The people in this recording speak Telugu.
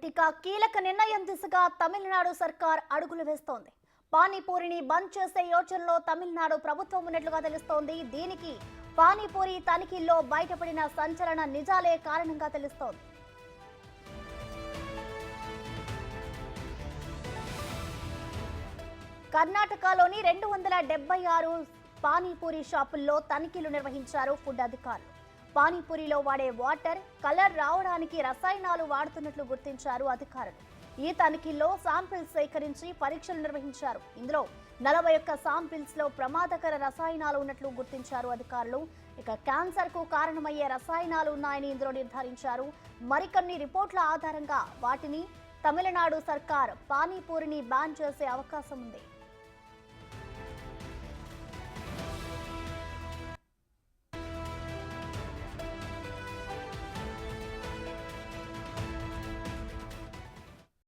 రైట్, ఇక కీలక నిర్ణయం దిశగా తమిళనాడు సర్కార్ అడుగులు వేస్తోంది. పానీపూరిని బంద్ చేసే యోచనలో తమిళనాడు ప్రభుత్వం ఉన్నట్లుగా తెలుస్తోంది. దీనికి పానీపూరి తనిఖీల్లో బయటపడిన సంచలన నిజాలే కారణంగా తెలుస్తోంది. కర్ణాటకలోని 276 పానీపూరి షాపుల్లో తనిఖీలు నిర్వహించారు ఫుడ్ అధికారులు. పానీపూరిలో వాడే వాటర్ కలర్ రావడానికి రసాయనాలు వాడుతున్నట్లు గుర్తించారు అధికారులు. ఈ తనిఖీల్లో శాంపిల్స్ సేకరించి పరీక్షలు నిర్వహించారు. ఇందులో 41 శాంపిల్స్ లో ప్రమాదకర రసాయనాలు ఉన్నట్లు గుర్తించారు అధికారులు. ఇక క్యాన్సర్ కు కారణమయ్యే రసాయనాలు ఉన్నాయని ఇందులో నిర్ధారించారు. మరికొన్ని రిపోర్ట్ల ఆధారంగా వాటిని తమిళనాడు సర్కార్ పానీపూరిని బ్యాన్ చేసే అవకాశం ఉంది.